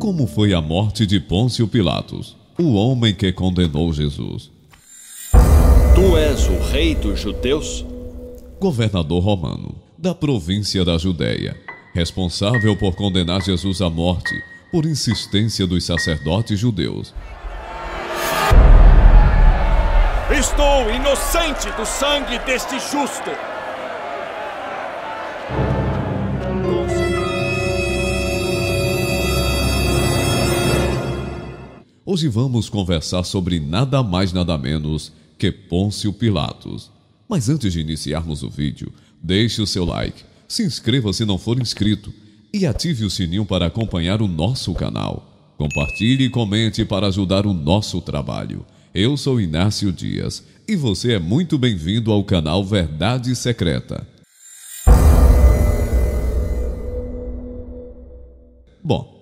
Como foi a morte de Pôncio Pilatos, o homem que condenou Jesus? Tu és o rei dos judeus? Governador romano da província da Judéia, responsável por condenar Jesus à morte por insistência dos sacerdotes judeus. Estou inocente do sangue deste justo. Hoje vamos conversar sobre nada mais nada menos que Pôncio Pilatos. Mas antes de iniciarmos o vídeo, deixe o seu like, se inscreva se não for inscrito e ative o sininho para acompanhar o nosso canal. Compartilhe e comente para ajudar o nosso trabalho. Eu sou Inácio Dias e você é muito bem-vindo ao canal Verdade Secreta. Bom,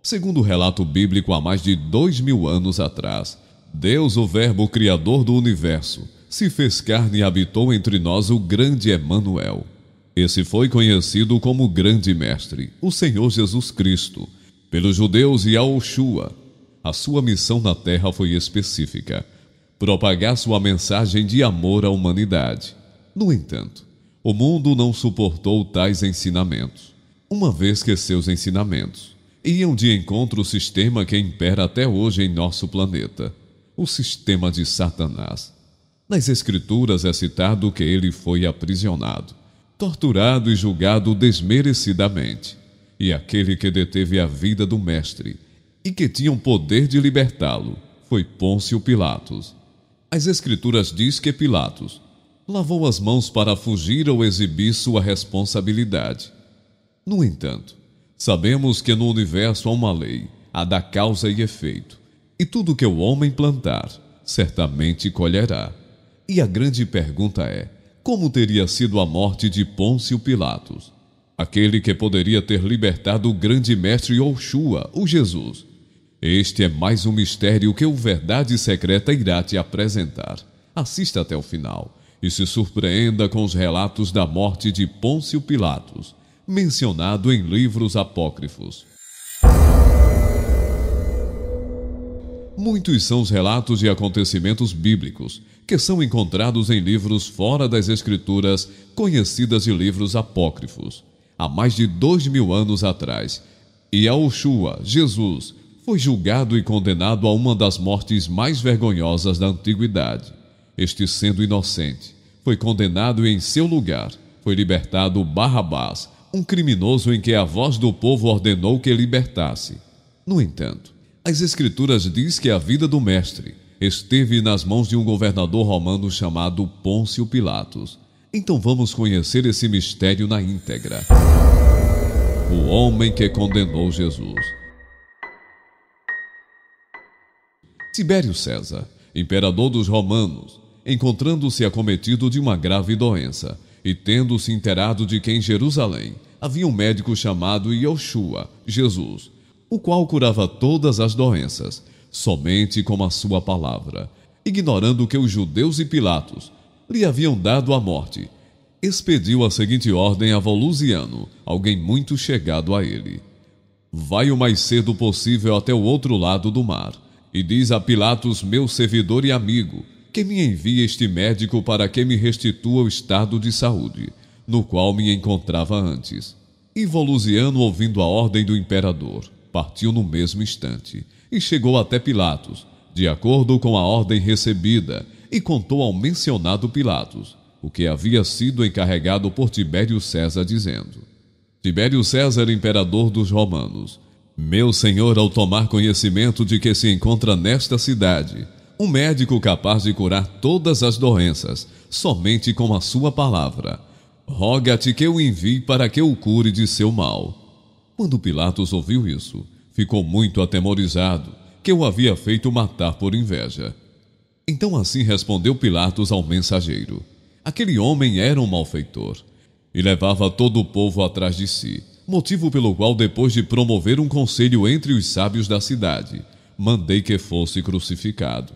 segundo o relato bíblico, há mais de 2000 anos atrás, Deus, o Verbo Criador do Universo, se fez carne e habitou entre nós o grande Emanuel. Esse foi conhecido como Grande Mestre, o Senhor Jesus Cristo, pelos judeus Yahushua. A sua missão na terra foi específica: propagar sua mensagem de amor à humanidade. No entanto, o mundo não suportou tais ensinamentos, uma vez que seus ensinamentos iam de encontro ao sistema que impera até hoje em nosso planeta, o sistema de Satanás. Nas Escrituras é citado que ele foi aprisionado, torturado e julgado desmerecidamente, e aquele que deteve a vida do Mestre e que tinha o poder de libertá-lo foi Pôncio Pilatos. As Escrituras diz que Pilatos lavou as mãos para fugir ou exibir sua responsabilidade. No entanto, sabemos que no universo há uma lei, a da causa e efeito, e tudo que o homem plantar, certamente colherá. E a grande pergunta é: como teria sido a morte de Pôncio Pilatos, aquele que poderia ter libertado o grande mestre Yahushua, o Jesus? Este é mais um mistério que o Verdade Secreta irá te apresentar. Assista até o final e se surpreenda com os relatos da morte de Pôncio Pilatos, mencionado em livros apócrifos. Muitos são os relatos e acontecimentos bíblicos que são encontrados em livros fora das Escrituras, conhecidas de livros apócrifos. Há mais de 2000 anos atrás, Yahushua, Jesus, foi julgado e condenado a uma das mortes mais vergonhosas da antiguidade. Este, sendo inocente, foi condenado e em seu lugar foi libertado Barrabás, um criminoso em que a voz do povo ordenou que libertasse. No entanto, as Escrituras diz que a vida do Mestre esteve nas mãos de um governador romano chamado Pôncio Pilatos. Então vamos conhecer esse mistério na íntegra. O homem que condenou Jesus. Tibério César, imperador dos romanos, encontrando-se acometido de uma grave doença e tendo-se inteirado de que em Jerusalém havia um médico chamado Yahushua, Jesus, o qual curava todas as doenças, somente com a sua palavra, ignorando que os judeus e Pilatos lhe haviam dado a morte, expediu a seguinte ordem a Volusiano, alguém muito chegado a ele: vai o mais cedo possível até o outro lado do mar, e diz a Pilatos, meu servidor e amigo, que me envie este médico para que me restitua o estado de saúde, no qual me encontrava antes. E Volusiano, ouvindo a ordem do imperador, partiu no mesmo instante e chegou até Pilatos, de acordo com a ordem recebida, e contou ao mencionado Pilatos o que havia sido encarregado por Tibério César, dizendo: Tibério César, imperador dos romanos, meu senhor, ao tomar conhecimento de que se encontra nesta cidade um médico capaz de curar todas as doenças, somente com a sua palavra, roga-te que eu envie para que o cure de seu mal. Quando Pilatos ouviu isso, ficou muito atemorizado, que o havia feito matar por inveja. Então assim respondeu Pilatos ao mensageiro: aquele homem era um malfeitor, e levava todo o povo atrás de si, motivo pelo qual, depois de promover um conselho entre os sábios da cidade, mandei que fosse crucificado.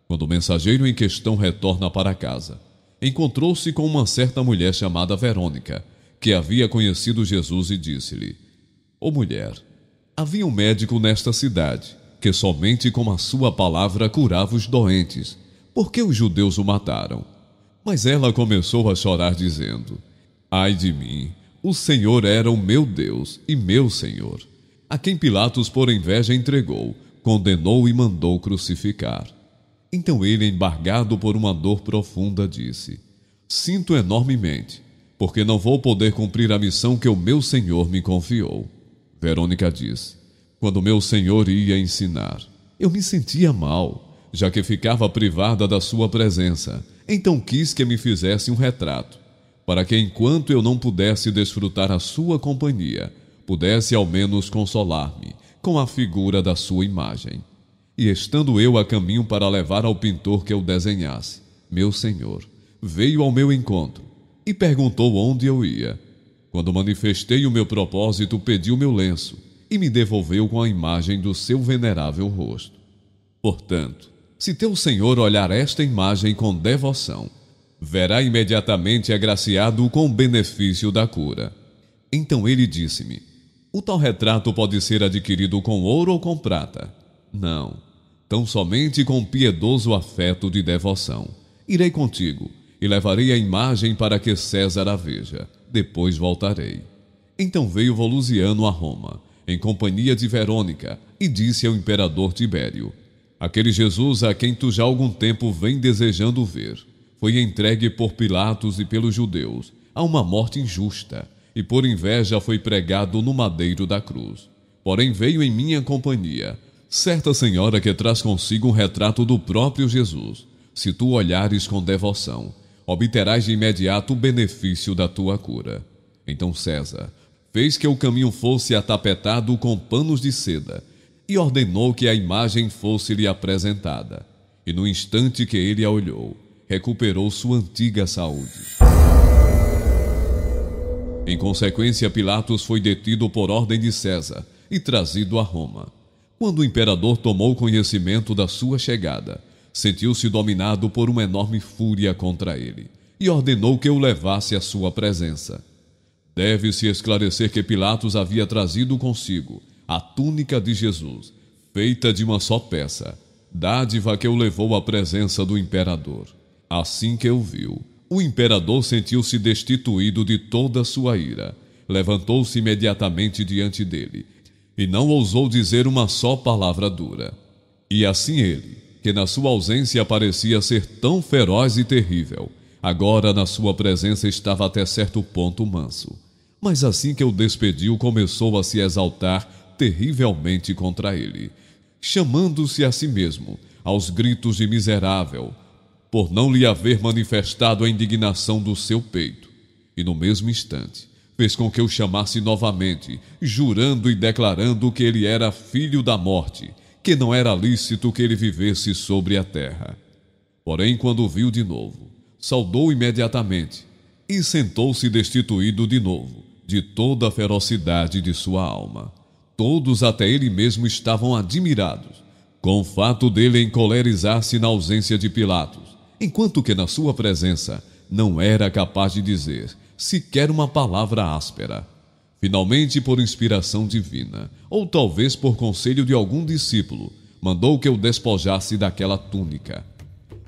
Quando o mensageiro em questão retorna para casa, encontrou-se com uma certa mulher chamada Verônica, que havia conhecido Jesus, e disse-lhe: Ó mulher, Havia um médico nesta cidade, que somente com a sua palavra curava os doentes, porque os judeus o mataram. Mas ela começou a chorar, dizendo: Ai de mim, o Senhor era o meu Deus e meu Senhor, a quem Pilatos por inveja entregou, condenou e mandou crucificar. Então ele, embargado por uma dor profunda, disse: Sinto enormemente, porque não vou poder cumprir a missão que o meu Senhor me confiou. Verônica disse: Quando meu Senhor ia ensinar, eu me sentia mal, já que ficava privada da sua presença. Então quis que me fizesse um retrato, para que enquanto eu não pudesse desfrutar a sua companhia, pudesse ao menos consolar-me com a figura da sua imagem. E estando eu a caminho para levar ao pintor que eu desenhasse, meu Senhor veio ao meu encontro e perguntou onde eu ia. Quando manifestei o meu propósito, pedi o meu lenço e me devolveu com a imagem do seu venerável rosto. Portanto, se teu Senhor olhar esta imagem com devoção, verá imediatamente agraciado com o benefício da cura. Então ele disse-me: O tal retrato pode ser adquirido com ouro ou com prata? Não, tão somente com piedoso afeto de devoção. Irei contigo e levarei a imagem para que César a veja. Depois voltarei. Então veio Volusiano a Roma, em companhia de Verônica, e disse ao imperador Tibério: Aquele Jesus a quem tu já há algum tempo vem desejando ver, foi entregue por Pilatos e pelos judeus a uma morte injusta, e por inveja foi pregado no madeiro da cruz. Porém veio em minha companhia certa senhora que traz consigo um retrato do próprio Jesus. Se tu olhares com devoção, obterás de imediato o benefício da tua cura. Então César fez que o caminho fosse atapetado com panos de seda e ordenou que a imagem fosse-lhe apresentada. E no instante que ele a olhou, recuperou sua antiga saúde. Em consequência, Pilatos foi detido por ordem de César e trazido a Roma. Quando o imperador tomou conhecimento da sua chegada, sentiu-se dominado por uma enorme fúria contra ele e ordenou que o levasse à sua presença. Deve-se esclarecer que Pilatos havia trazido consigo a túnica de Jesus, feita de uma só peça, dádiva que o levou à presença do imperador. Assim que o viu, o imperador sentiu-se destituído de toda a sua ira, levantou-se imediatamente diante dele e não ousou dizer uma só palavra dura. E assim ele, que na sua ausência parecia ser tão feroz e terrível, agora na sua presença estava até certo ponto manso. Mas assim que o despediu, começou a se exaltar terrivelmente contra ele, chamando-se a si mesmo aos gritos de miserável, por não lhe haver manifestado a indignação do seu peito. E no mesmo instante, fez com que o chamasse novamente, jurando e declarando que ele era filho da morte, que não era lícito que ele vivesse sobre a terra. Porém, quando o viu de novo, saudou imediatamente e sentou-se destituído de novo de toda a ferocidade de sua alma. Todos, até ele mesmo, estavam admirados com o fato dele encolerizar-se na ausência de Pilatos, enquanto que na sua presença não era capaz de dizer sequer uma palavra áspera. Finalmente, por inspiração divina, ou talvez por conselho de algum discípulo, mandou que o despojasse daquela túnica.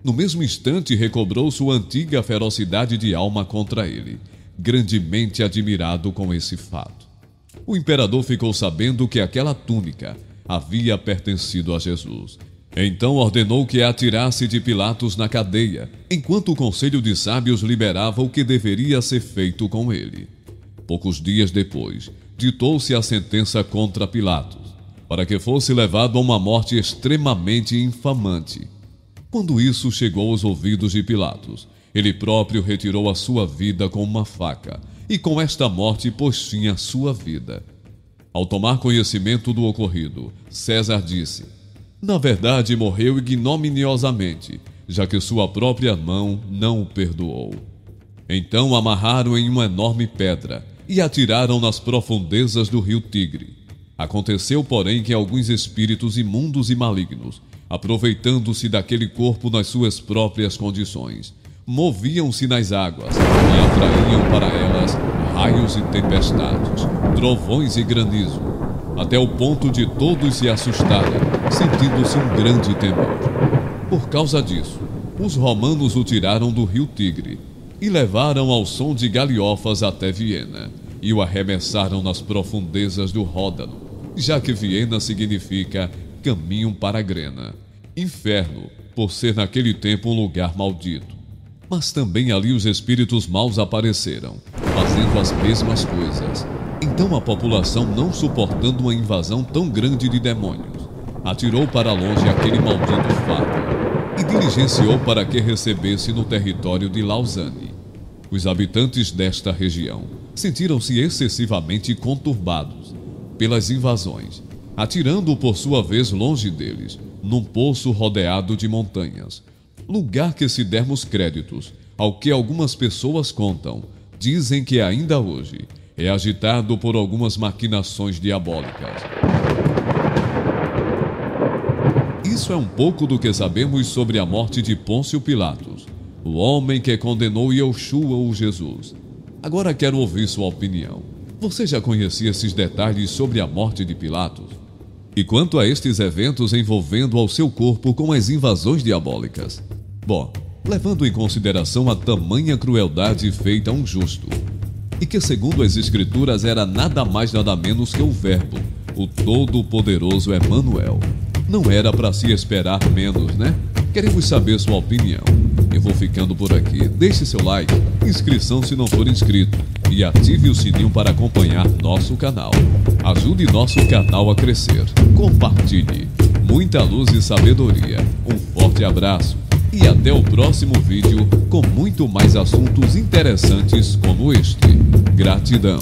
No mesmo instante, recobrou sua antiga ferocidade de alma contra ele, grandemente admirado com esse fato. O imperador ficou sabendo que aquela túnica havia pertencido a Jesus. Então ordenou que a atirasse de Pilatos na cadeia, enquanto o conselho de sábios liberava o que deveria ser feito com ele. Poucos dias depois, ditou-se a sentença contra Pilatos, para que fosse levado a uma morte extremamente infamante. Quando isso chegou aos ouvidos de Pilatos, ele próprio retirou a sua vida com uma faca, e com esta morte pôs fim à sua vida. Ao tomar conhecimento do ocorrido, César disse: na verdade, morreu ignominiosamente, já que sua própria mão não o perdoou. Então amarraram em uma enorme pedra e atiraram nas profundezas do rio Tigre. Aconteceu, porém, que alguns espíritos imundos e malignos, aproveitando-se daquele corpo nas suas próprias condições, moviam-se nas águas e atraíam para elas raios e tempestades, trovões e granizo. até o ponto de todos se assustarem, sentindo-se um grande temor. Por causa disso, os romanos o tiraram do rio Tigre e levaram ao som de galhofas até Viena e o arremessaram nas profundezas do Ródano, já que Viena significa caminho para Grena, inferno, por ser naquele tempo um lugar maldito. Mas também ali os espíritos maus apareceram, fazendo as mesmas coisas. Então a população, não suportando uma invasão tão grande de demônios, atirou para longe aquele maldito fato e diligenciou para que recebesse no território de Lausanne. Os habitantes desta região sentiram-se excessivamente conturbados pelas invasões, atirando por sua vez longe deles, num poço rodeado de montanhas, lugar que, se dermos créditos ao que algumas pessoas contam, dizem que ainda hoje é agitado por algumas maquinações diabólicas. Isso é um pouco do que sabemos sobre a morte de Pôncio Pilatos, o homem que condenou Yeshua, o Jesus. Agora quero ouvir sua opinião. Você já conhecia esses detalhes sobre a morte de Pilatos? E quanto a estes eventos envolvendo ao seu corpo com as invasões diabólicas? Bom, levando em consideração a tamanha crueldade feita a um justo, e que segundo as Escrituras era nada mais nada menos que o Verbo, o Todo-Poderoso Emanuel. Não era para se esperar menos, né? Queremos saber sua opinião. Eu vou ficando por aqui. Deixe seu like, inscrição se não for inscrito e ative o sininho para acompanhar nosso canal. Ajude nosso canal a crescer. Compartilhe. Muita luz e sabedoria. Um forte abraço e até o próximo vídeo com muito mais assuntos interessantes como este. Gratidão.